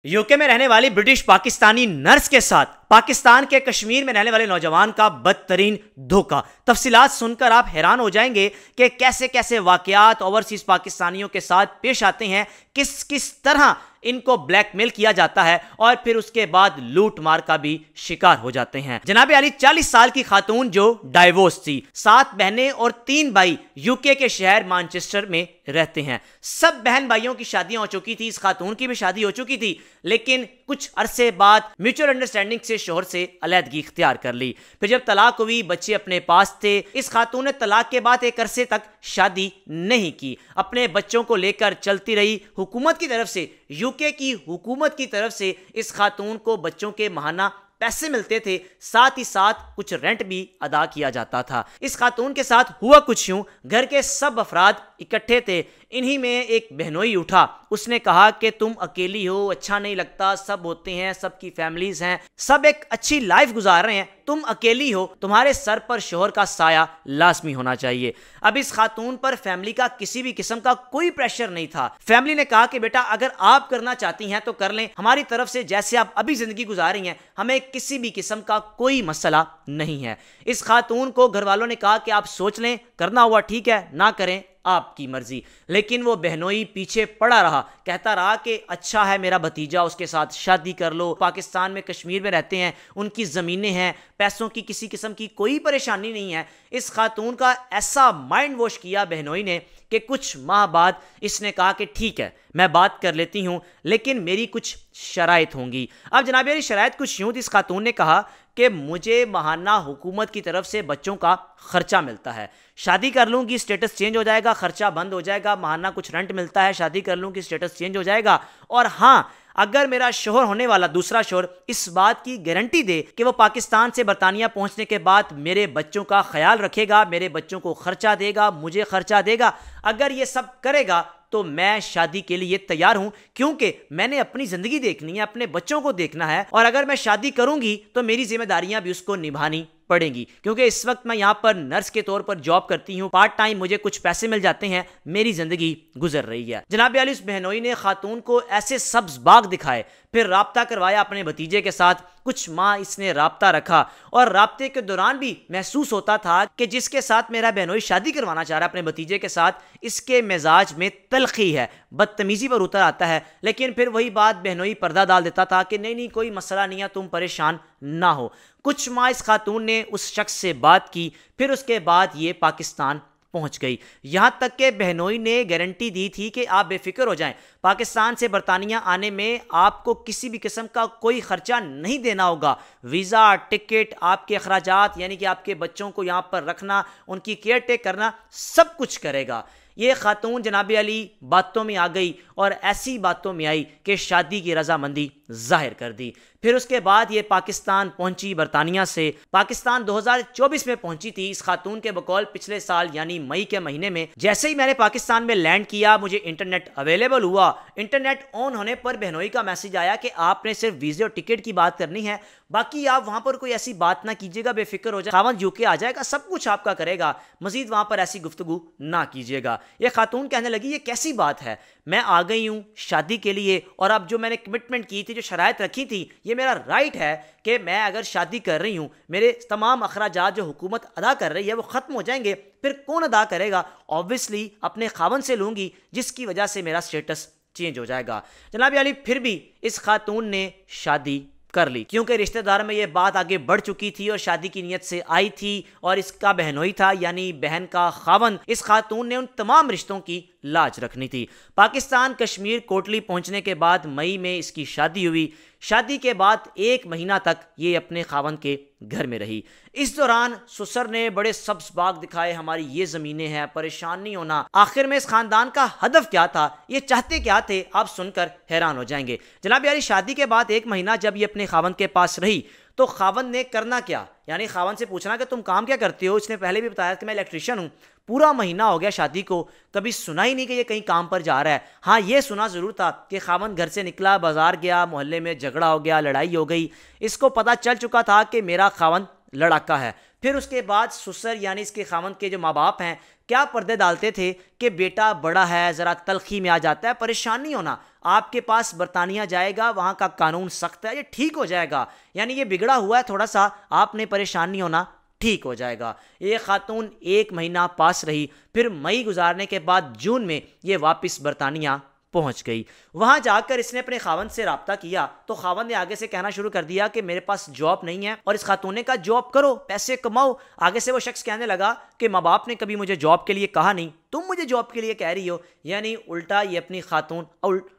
UK में रहने वाली ब्रिटिश पाकिस्तानी नर्स के साथ पाकिस्तान के कश्मीर में रहने वाले नौजवान का बदतरीन धोखा। तफसीलात सुनकर आप हैरान हो जाएंगे कि कैसे कैसे वाकयात ओवरसीज पाकिस्तानियों के साथ पेश आते हैं, किस किस तरह इनको ब्लैकमेल किया जाता है और फिर उसके बाद लूट मार का भी शिकार हो जाते हैं। जनाब अली 40 साल की खातून जो डाइवोर्स थी, 7 बहनें और 3 भाई यूके के शहर मैनचेस्टर में रहते हैं। सब बहन भाइयों की शादियां हो चुकी थी, इस खातून की भी शादी हो चुकी थी, लेकिन कुछ अरसे बाद म्यूचुअल अंडरस्टैंडिंग से शोहर से अलहदगी इख्तियार कर ली। फिर जब तलाक हुई, बच्चे अपने पास थे, इस खातून ने तलाक के बाद एक अरसे तक शादी नहीं की, अपने बच्चों को लेकर चलती रही। हुकूमत की तरफ से, यूके की हुकूमत की तरफ से इस खातून को बच्चों के माहाना पैसे मिलते थे, साथ ही साथ कुछ रेंट भी अदा किया जाता था। इस खातून के साथ हुआ कुछ यूं, घर के सब अफराद इकट्ठे थे, इन्हीं में एक बहनोई उठा, उसने कहा कि तुम अकेली हो, अच्छा नहीं लगता, सब होते हैं, सबकी फैमिलीज हैं, सब एक अच्छी लाइफ गुजार रहे हैं, तुम अकेली हो, तुम्हारे सर पर शोहर का साया लाजमी होना चाहिए। अब इस खातून पर फैमिली का किसी भी किस्म का कोई प्रेशर नहीं था। फैमिली ने कहा कि बेटा अगर आप करना चाहती हैं तो कर लें, हमारी तरफ से जैसे आप अभी जिंदगी गुजार रही हैं हमें किसी भी किस्म का कोई मसला नहीं है। इस खातून को घर वालों ने कहा कि आप सोच लें, करना हुआ ठीक है, ना करें आपकी मर्जी। लेकिन वो बहनोई पीछे पड़ा रहा, कहता रहा कि अच्छा है मेरा भतीजा, उसके साथ शादी कर लो, पाकिस्तान में कश्मीर में रहते हैं, उनकी ज़मीनें हैं, पैसों की किसी किस्म की कोई परेशानी नहीं है। इस खातून का ऐसा माइंड वॉश किया बहनोई ने कि कुछ माह बाद इसने कहा कि ठीक है मैं बात कर लेती हूं, लेकिन मेरी कुछ शराइत होंगी। अब जनाब मेरी शराइत कुछ यूं थी, इस खातून ने कहा कि मुझे माहाना हुकूमत की तरफ से बच्चों का खर्चा मिलता है, शादी कर लूंगी स्टेटस चेंज हो जाएगा, खर्चा बंद हो जाएगा, माहाना कुछ रेंट मिलता है, शादी कर लूंगी स्टेटस चेंज हो जाएगा। और हाँ, अगर मेरा शोहर होने वाला दूसरा शोहर इस बात की गारंटी दे कि वो पाकिस्तान से बरतानिया पहुंचने के बाद मेरे बच्चों का ख्याल रखेगा, मेरे बच्चों को खर्चा देगा, मुझे खर्चा देगा, अगर ये सब करेगा तो मैं शादी के लिए तैयार हूं, क्योंकि मैंने अपनी जिंदगी देखनी है, अपने बच्चों को देखना है, और अगर मैं शादी करूंगी तो मेरी जिम्मेदारियां भी उसको निभानी पड़ेंगी। क्योंकि इस वक्त मैं यहां पर नर्स के तौर पर जॉब करती हूं, पार्ट टाइम मुझे कुछ पैसे मिल जाते हैं, मेरी जिंदगी गुजर रही है। जनाब अली उस बहनोई ने खातून को ऐसे सब्ज बाग दिखाए, फिर राब्ता करवाया अपने भतीजे के साथ। कुछ माह इसने राब्ता रखा और राब्ते के दौरान भी महसूस होता था कि जिसके साथ मेरा बहनोई शादी करवाना चाह रहा है अपने भतीजे के साथ, इसके मिजाज में तलखी है, बदतमीजी पर उतर आता है। लेकिन फिर वही बात बहनोई पर्दा डाल देता था कि नहीं नहीं कोई मसला नहीं है, तुम परेशान ना हो। कुछ माह इस खातून ने उस शख्स से बात की, फिर उसके बाद ये पाकिस्तान पहुंच गई। यहां तक कि बहनोई ने गारंटी दी थी कि आप बेफिक्र हो जाएं, पाकिस्तान से बरतानिया आने में आपको किसी भी किस्म का कोई खर्चा नहीं देना होगा, वीज़ा, टिकट, आपके अखराजात यानी कि आपके बच्चों को यहां पर रखना, उनकी केयर टेक करना, सब कुछ करेगा। ये खातून जनाब अली बातों में आ गई और ऐसी बातों में आई कि शादी की रजामंदी जाहिर कर दी। फिर उसके बाद ये पाकिस्तान पहुंची बरतानिया से। पाकिस्तान 2024 में पहुंची थी इस खातून के बकौल पिछले साल यानी मई के महीने में। जैसे ही मैंने पाकिस्तान में लैंड किया, मुझे इंटरनेट अवेलेबल हुआ। इंटरनेट ऑन होने पर बहनोई का मैसेज आया कि आपने सिर्फ वीज़े और टिकट की बात करनी है, बाकी आप वहां पर कोई ऐसी बात ना कीजिएगा, बेफिक्र हो जाए, खावंद यूके आ जाएगा, सब कुछ आपका करेगा, मजीद वहां पर ऐसी गुफ्तगू ना कीजिएगा। ये खातून कहने लगी ये कैसी बात है, मैं आ गई हूं शादी के लिए और अब जो मैंने कमिटमेंट की थी, जो शराइत रखी थी, ये मेरा राइट है कि मैं अगर शादी कर रही हूं, मेरे तमाम अखराजात जो हुकूमत अदा कर रही है वो खत्म हो जाएंगे, फिर कौन अदा करेगा? ऑब्वियसली अपने खावन से लूंगी, जिसकी वजह से मेरा स्टेटस चेंज हो जाएगा। जनाब अली फिर भी इस खातून ने शादी कर ली, क्योंकि रिश्तेदार में ये बात आगे बढ़ चुकी थी और शादी की नीयत से आई थी और इसका बहनोई था यानी बहन का खावन। इस खातून ने उन तमाम रिश्तों की लाज रखनी थी। पाकिस्तान कश्मीर कोटली पहुंचने के बाद मई में इसकी शादी हुई। शादी के बाद 1 महीना तक ये अपने खावन के घर में रही। इस दौरान ससुर ने बड़े सब्ज बाग दिखाए, हमारी ये जमीनें हैं, परेशान नहीं होना। आखिर में इस खानदान का हदफ क्या था, ये चाहते क्या थे, आप सुनकर हैरान हो जाएंगे। जनाब यारी शादी के बाद 1 महीना जब ये अपने खावन के पास रही तो खावन ने करना क्या, यानी खावन से पूछना कि तुम काम क्या करते हो। इसने पहले भी बताया कि मैं इलेक्ट्रिशियन हूँ। पूरा महीना हो गया शादी को, कभी सुना ही नहीं कि ये कहीं काम पर जा रहा है। हाँ, ये सुना ज़रूर था कि खावन घर से निकला, बाजार गया, मोहल्ले में झगड़ा हो गया, लड़ाई हो गई। इसको पता चल चुका था कि मेरा खावन लड़ाका है। फिर उसके बाद ससुर यानी इसके खावन के जो माँ बाप हैं क्या पर्दे डालते थे कि बेटा बड़ा है, ज़रा तलखी में आ जाता है, परेशान नहीं होना, आपके पास बरतानिया जाएगा, वहां का कानून सख्त है, ये ठीक हो जाएगा, यानी ये बिगड़ा हुआ है थोड़ा सा, आपने परेशान नहीं होना, ठीक हो जाएगा। ये खातून 1 महीना पास रही, फिर मई गुजारने के बाद जून में ये वापस बरतानिया पहुंच गई। वहां जाकर इसने अपने खावंद से राब्ता किया तो खावंद ने आगे से कहना शुरू कर दिया कि मेरे पास जॉब नहीं है, और इस खातून ने कहा जॉब करो, पैसे कमाओ। आगे से वो शख्स कहने लगा कि माँ बाप ने कभी मुझे जॉब के लिए कहा नहीं, तुम मुझे जॉब के लिए कह रही हो। यानी उल्टा ये अपनी खातून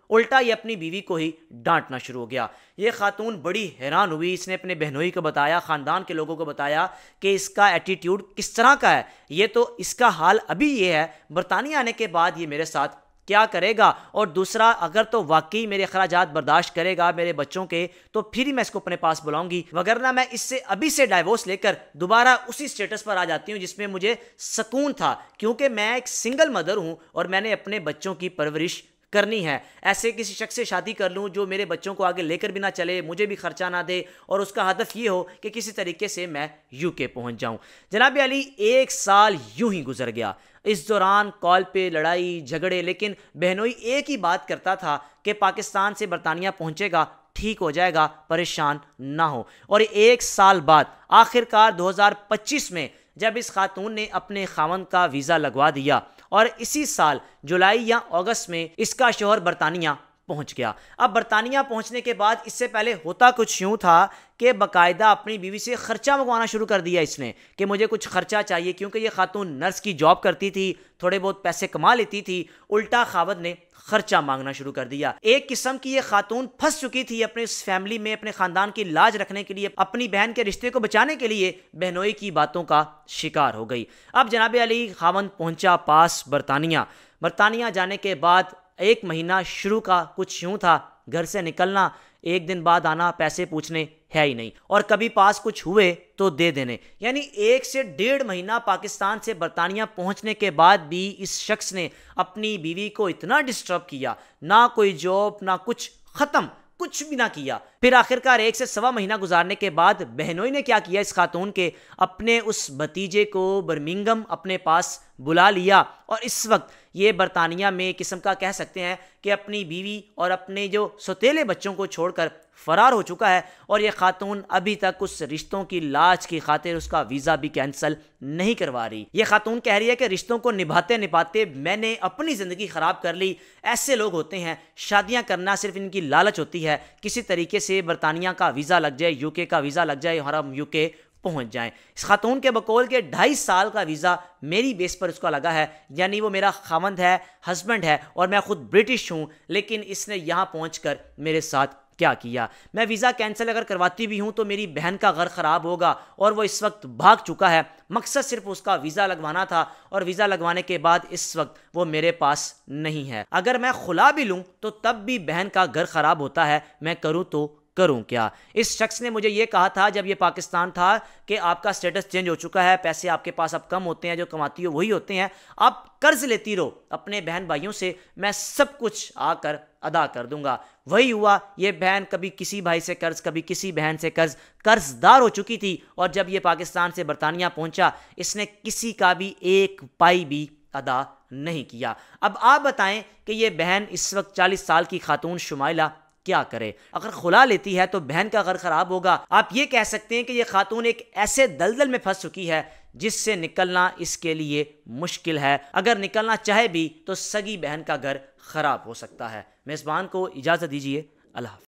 उल्टा ये अपनी बीवी को ही डांटना शुरू हो गया। ये खातून बड़ी हैरान हुई, इसने अपने बहनोई को बताया, ख़ानदान के लोगों को बताया कि इसका एटीट्यूड किस तरह का है, ये तो इसका हाल अभी ये है, बरतानिया आने के बाद ये मेरे साथ क्या करेगा, और दूसरा अगर तो वाकई मेरे अखराजात बर्दाश्त करेगा मेरे बच्चों के तो फिर ही मैं इसको अपने पास बुलाऊंगी, वगरना मैं इससे अभी से डाइवोर्स लेकर दोबारा उसी स्टेटस पर आ जाती हूँ जिसमें मुझे सुकून था, क्योंकि मैं एक सिंगल मदर हूँ और मैंने अपने बच्चों की परवरिश करनी है। ऐसे किसी शख्स से शादी कर लूँ जो मेरे बच्चों को आगे लेकर भी ना चले, मुझे भी खर्चा ना दे, और उसका हदफ ये हो कि किसी तरीके से मैं यूके पहुँच जाऊँ। जनाब अली 1 साल यूं ही गुजर गया। इस दौरान कॉल पे लड़ाई झगड़े, लेकिन बहनोई एक ही बात करता था कि पाकिस्तान से बरतानिया पहुँचेगा, ठीक हो जाएगा, परेशान ना हो। और 1 साल बाद आखिरकार 2025 में जब इस खातून ने अपने खावंद का वीज़ा लगवा दिया और इसी साल जुलाई या अगस्त में इसका शौहर बरतानिया पहुंच गया। अब बरतानिया पहुंचने के बाद इससे पहले होता कुछ यूं था कि बाकायदा अपनी बीवी से खर्चा मंगवाना शुरू कर दिया इसने कि मुझे कुछ खर्चा चाहिए, क्योंकि ये खातून नर्स की जॉब करती थी, थोड़े बहुत पैसे कमा लेती थी। उल्टा खावंद ने खर्चा मांगना शुरू कर दिया। एक किस्म की ये खातून फंस चुकी थी अपने फैमिली में, अपने खानदान की लाज रखने के लिए, अपनी बहन के रिश्ते को बचाने के लिए बहनोई की बातों का शिकार हो गई। अब जनाब अली खावंद पहुंचा पास बरतानिया। बरतानिया जाने के बाद 1 महीना शुरू का कुछ यूं था, घर से निकलना, 1 दिन बाद आना, पैसे पूछने है ही नहीं, और कभी पास कुछ हुए तो दे देने। यानी 1 से 1.5 महीना पाकिस्तान से बरतानिया पहुंचने के बाद भी इस शख्स ने अपनी बीवी को इतना डिस्टर्ब किया, ना कोई जॉब ना कुछ, खत्म, कुछ भी ना किया। फिर आखिरकार 1 से सवा महीना गुजारने के बाद बहनोई ने क्या किया, इस खातून के अपने उस भतीजे को बर्मिंघम अपने पास बुला लिया, और इस वक्त ये बरतानिया में किस्म का कह सकते हैं कि अपनी बीवी और अपने जो सौतेले बच्चों को छोड़कर फरार हो चुका है। और ये खातून अभी तक उस रिश्तों की लाज की खातिर उसका वीज़ा भी कैंसिल नहीं करवा रही। ये खातून कह रही है कि रिश्तों को निभाते निभाते मैंने अपनी ज़िंदगी ख़राब कर ली। ऐसे लोग होते हैं, शादियाँ करना सिर्फ इनकी लालच होती है, किसी तरीके से बरतानिया का वीज़ा लग जाए, यूके का वीज़ा लग जाए और हम यूके पहुंच जाएं। इस खातून के बकौल के 2.5 साल का वीज़ा मेरी बेस पर उसका लगा है, यानी वो मेरा खावंद है, हस्बैंड है, और मैं खुद ब्रिटिश हूँ, लेकिन इसने यहाँ पहुँचकर मेरे साथ क्या किया। मैं वीज़ा कैंसिल अगर करवाती भी हूँ तो मेरी बहन का घर ख़राब होगा, और वो इस वक्त भाग चुका है। मकसद सिर्फ उसका वीज़ा लगवाना था, और वीज़ा लगवाने के बाद इस वक्त वो मेरे पास नहीं है। अगर मैं खुला भी लूँ तो तब भी बहन का घर ख़राब होता है, मैं करूँ तो करूं क्या। इस शख्स ने मुझे यह कहा था जब ये पाकिस्तान था कि आपका स्टेटस चेंज हो चुका है, पैसे आपके पास अब कम होते हैं, जो कमाती हो वही होते हैं, आप कर्ज लेती रहो अपने बहन भाइयों से, मैं सब कुछ आकर अदा कर दूंगा। वही हुआ, ये बहन कभी किसी भाई से कर्ज, कभी किसी बहन से कर्जदार हो चुकी थी, और जब ये पाकिस्तान से बरतानिया पहुंचा इसने किसी का भी 1 पाई भी अदा नहीं किया। अब आप बताएं कि ये बहन इस वक्त 40 साल की खातून शुमाइला क्या करे। अगर खुला लेती है तो बहन का घर खराब होगा। आप ये कह सकते हैं कि ये खातून एक ऐसे दलदल में फंस चुकी है जिससे निकलना इसके लिए मुश्किल है। अगर निकलना चाहे भी तो सगी बहन का घर खराब हो सकता है। मेज़बान को इजाज़त दीजिए। अल्लाह।